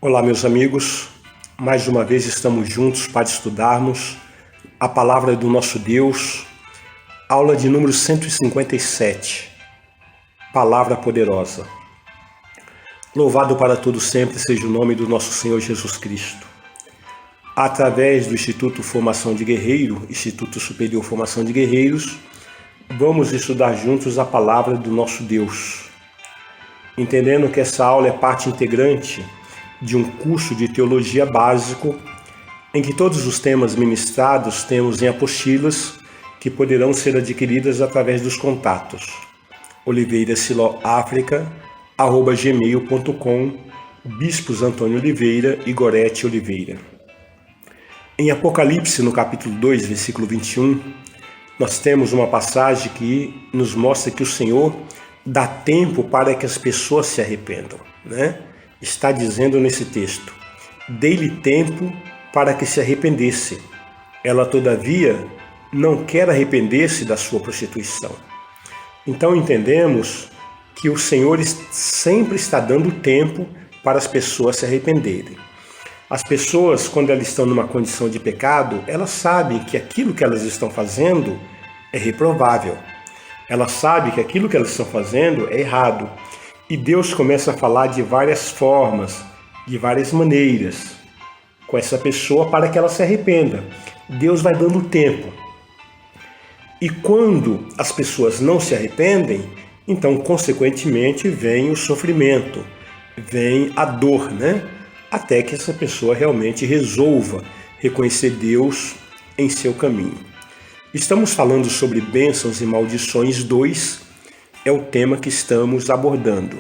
Olá, meus amigos. Mais uma vez estamos juntos para estudarmos a palavra do nosso Deus. Aula de número 157. Palavra poderosa. Louvado para todo sempre seja o nome do nosso Senhor Jesus Cristo. Através do Instituto Formação de Guerreiro, Instituto Superior Formação de Guerreiros, vamos estudar juntos a palavra do nosso Deus. Entendendo que essa aula é parte integrante de um curso de teologia básico, em que todos os temas ministrados temos em apostilas que poderão ser adquiridas através dos contatos oliveirasiloafrica@gmail.com, Bispos Antônio Oliveira e Gorete Oliveira. Em Apocalipse, no capítulo 2, versículo 21, nós temos uma passagem que nos mostra que o Senhor dá tempo para que as pessoas se arrependam, né? Está dizendo nesse texto: dei-lhe tempo para que se arrependesse. Ela, todavia, não quer arrepender-se da sua prostituição. Então entendemos que o Senhor sempre está dando tempo para as pessoas se arrependerem. As pessoas, quando elas estão numa condição de pecado, elas sabem que aquilo que elas estão fazendo é reprovável. Elas sabem que aquilo que elas estão fazendo é errado. E Deus começa a falar de várias formas, de várias maneiras, com essa pessoa para que ela se arrependa. Deus vai dando tempo. E quando as pessoas não se arrependem, então, consequentemente, vem o sofrimento, vem a dor, né? Até que essa pessoa realmente resolva reconhecer Deus em seu caminho. Estamos falando sobre bênçãos e maldições 2, é o tema que estamos abordando.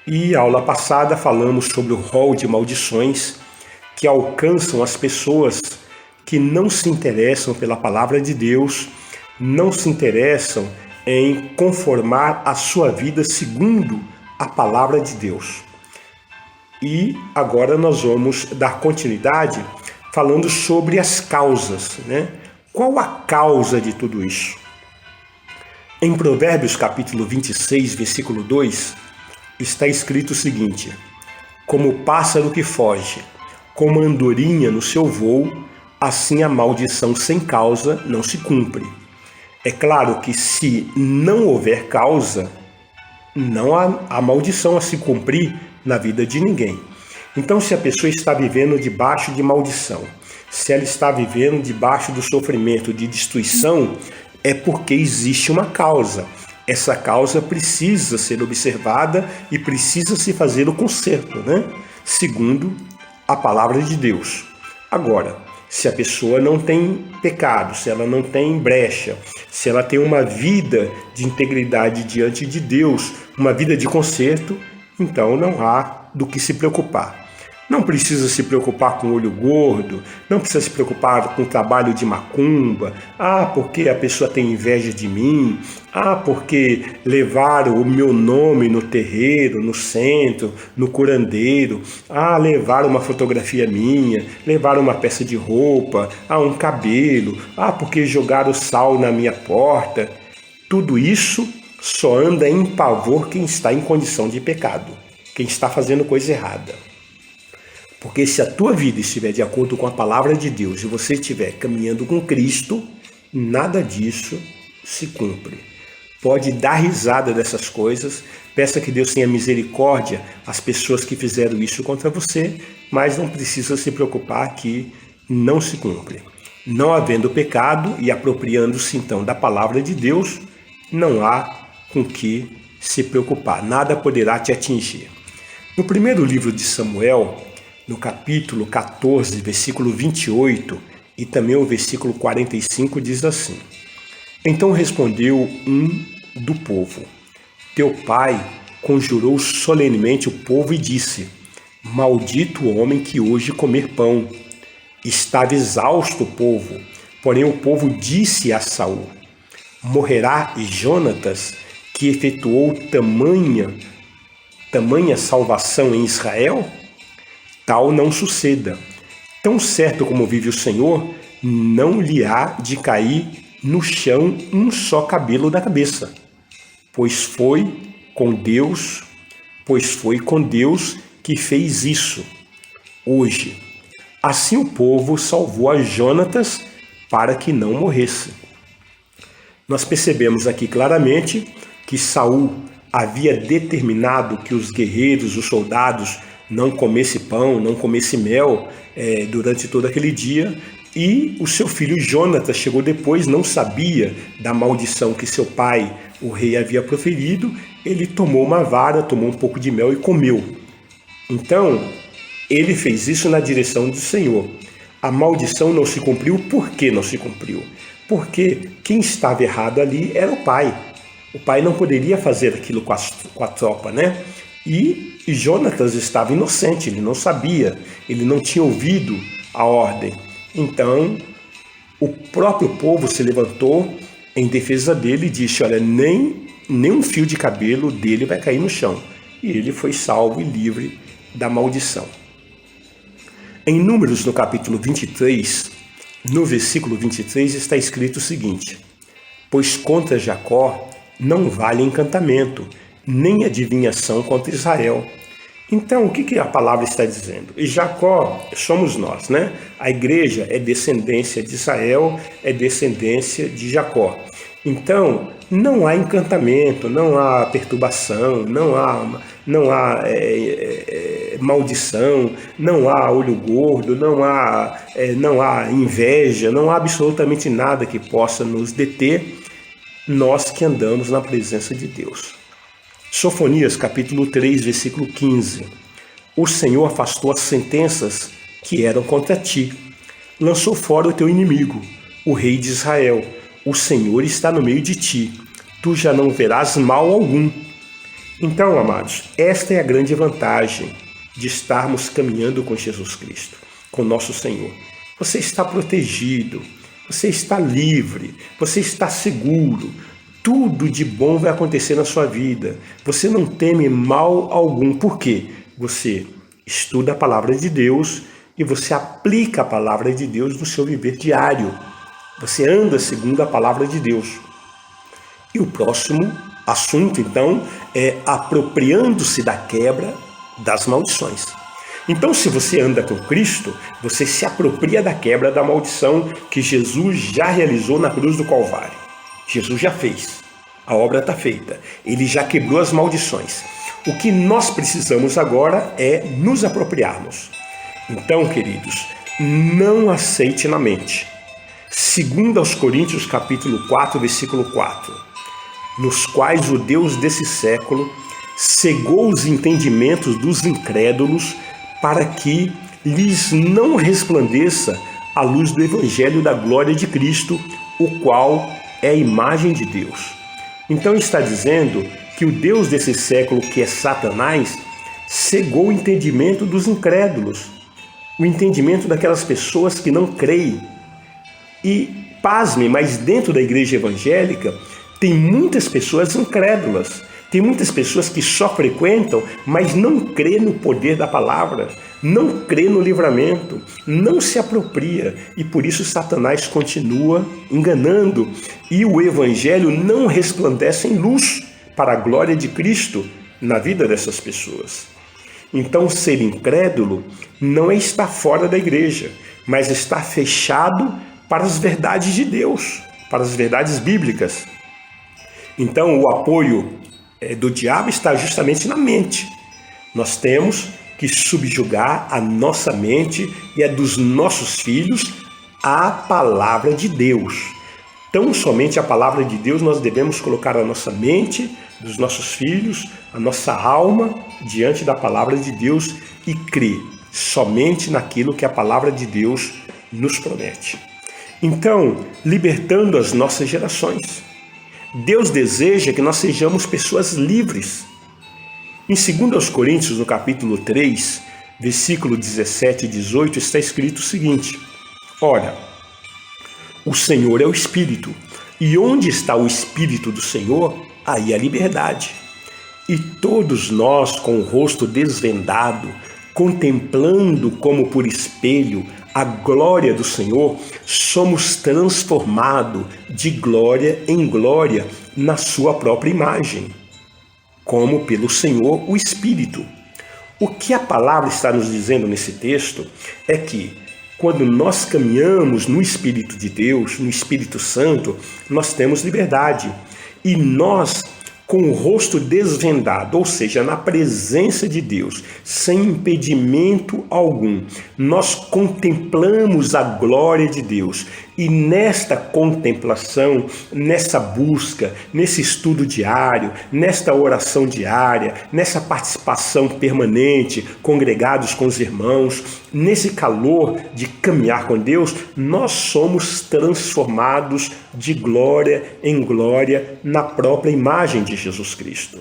E aula passada falamos sobre o rol de maldições que alcançam as pessoas que não se interessam pela palavra de Deus, não se interessam em conformar a sua vida segundo a palavra de Deus. E agora nós vamos dar continuidade falando sobre as causas, né? Qual a causa de tudo isso? Em Provérbios capítulo 26, versículo 2, está escrito o seguinte: como o pássaro que foge, como a andorinha no seu voo, assim a maldição sem causa não se cumpre. É claro que se não houver causa, não há a maldição a se cumprir na vida de ninguém. Então, se a pessoa está vivendo debaixo de maldição, se ela está vivendo debaixo do sofrimento, de destruição, é porque existe uma causa. Essa causa precisa ser observada e precisa se fazer o conserto, né? Segundo a palavra de Deus. Agora, se a pessoa não tem pecado, se ela não tem brecha, se ela tem uma vida de integridade diante de Deus, uma vida de conserto, então não há do que se preocupar. Não precisa se preocupar com olho gordo, não precisa se preocupar com trabalho de macumba. Porque a pessoa tem inveja de mim. Porque levaram o meu nome no terreiro, no centro, no curandeiro. Levaram uma fotografia minha, levaram uma peça de roupa, um cabelo. Porque jogaram sal na minha porta. Tudo isso só anda em pavor quem está em condição de pecado, quem está fazendo coisa errada. Porque se a tua vida estiver de acordo com a palavra de Deus e você estiver caminhando com Cristo, nada disso se cumpre. Pode dar risada dessas coisas, peça que Deus tenha misericórdia às pessoas que fizeram isso contra você, mas não precisa se preocupar que não se cumpre. Não havendo pecado e apropriando-se então da palavra de Deus, não há com que se preocupar, nada poderá te atingir. No primeiro livro de Samuel, no capítulo 14, versículo 28 e também o versículo 45 diz assim: então respondeu um do povo: teu pai conjurou solenemente o povo e disse: maldito o homem que hoje comer pão. Estava exausto o povo, porém o povo disse a Saul: morrerá Jonatas, que efetuou tamanha salvação em Israel? Tal não suceda. Tão certo como vive o Senhor, não lhe há de cair no chão um só cabelo da cabeça. Pois foi com Deus que fez isso. hoje. Assim o povo salvou a Jonatas para que não morresse. Nós percebemos aqui claramente que Saul havia determinado que os guerreiros, os soldados, não comessem pão, não comessem mel durante todo aquele dia. E o seu filho Jonatas chegou depois, não sabia da maldição que seu pai, o rei, havia proferido. Ele tomou uma vara, tomou um pouco de mel e comeu. Então, ele fez isso na direção do Senhor. A maldição não se cumpriu. Por que não se cumpriu? Porque quem estava errado ali era o pai. O pai não poderia fazer aquilo com a tropa, né? E Jonatas estava inocente, ele não sabia, ele não tinha ouvido a ordem. Então, o próprio povo se levantou em defesa dele e disse: olha, nem um fio de cabelo dele vai cair no chão. E ele foi salvo e livre da maldição. Em Números, no capítulo 23, no versículo 23, está escrito o seguinte: pois contra Jacó não vale encantamento, nem adivinhação contra Israel. Então, o que a palavra está dizendo? E Jacó somos nós, né? A igreja é descendência de Israel, é descendência de Jacó. Então, não há encantamento, não há perturbação, não há maldição, não há olho gordo, não há inveja, não há absolutamente nada que possa nos deter, nós que andamos na presença de Deus. Sofonias, capítulo 3, versículo 15. O Senhor afastou as sentenças que eram contra ti. Lançou fora o teu inimigo, o rei de Israel. O Senhor está no meio de ti. Tu já não verás mal algum. Então, amados, esta é a grande vantagem de estarmos caminhando com Jesus Cristo, com nosso Senhor. Você está protegido, você está livre, você está seguro. Tudo de bom vai acontecer na sua vida. Você não teme mal algum. Por quê? Você estuda a palavra de Deus e você aplica a palavra de Deus no seu viver diário. Você anda segundo a palavra de Deus. E o próximo assunto, então, é apropriando-se da quebra das maldições. Então, se você anda com Cristo, você se apropria da quebra da maldição que Jesus já realizou na cruz do Calvário. Jesus já fez. A obra está feita. Ele já quebrou as maldições. O que nós precisamos agora é nos apropriarmos. Então, queridos, não aceite na mente. 2 Coríntios capítulo 4, versículo 4. Nos quais o Deus desse século cegou os entendimentos dos incrédulos para que lhes não resplandeça a luz do evangelho da glória de Cristo, o qual é a imagem de Deus. Então está dizendo que o Deus desse século, que é Satanás, cegou o entendimento dos incrédulos, o entendimento daquelas pessoas que não creem. E, pasme, mas dentro da igreja evangélica tem muitas pessoas incrédulas, tem muitas pessoas que só frequentam, mas não crê no poder da palavra, não crê no livramento, não se apropria, e por isso Satanás continua enganando, e o evangelho não resplandece em luz para a glória de Cristo na vida dessas pessoas. Então, ser incrédulo não é estar fora da igreja, mas estar fechado para as verdades de Deus, para as verdades bíblicas. Então, o apoio do diabo está justamente na mente. Nós temos que subjugar a nossa mente e a dos nossos filhos à palavra de Deus. Tão somente a palavra de Deus nós devemos colocar a nossa mente, dos nossos filhos, a nossa alma diante da palavra de Deus e crer somente naquilo que a palavra de Deus nos promete. Então, libertando as nossas gerações. Deus deseja que nós sejamos pessoas livres. Em 2 Coríntios, no capítulo 3, versículo 17 e 18, está escrito o seguinte: ora, o Senhor é o Espírito, e onde está o Espírito do Senhor, aí a liberdade. E todos nós, com o rosto desvendado, contemplando como por espelho a glória do Senhor, somos transformados de glória em glória na sua própria imagem, como pelo Senhor o Espírito. O que a palavra está nos dizendo nesse texto é que quando nós caminhamos no Espírito de Deus, no Espírito Santo, nós temos liberdade. E nós, com o rosto desvendado, ou seja, na presença de Deus, sem impedimento algum, nós contemplamos a glória de Deus. E nesta contemplação, nessa busca, nesse estudo diário, nesta oração diária, nessa participação permanente, congregados com os irmãos, nesse calor de caminhar com Deus, nós somos transformados de glória em glória na própria imagem de Jesus Cristo.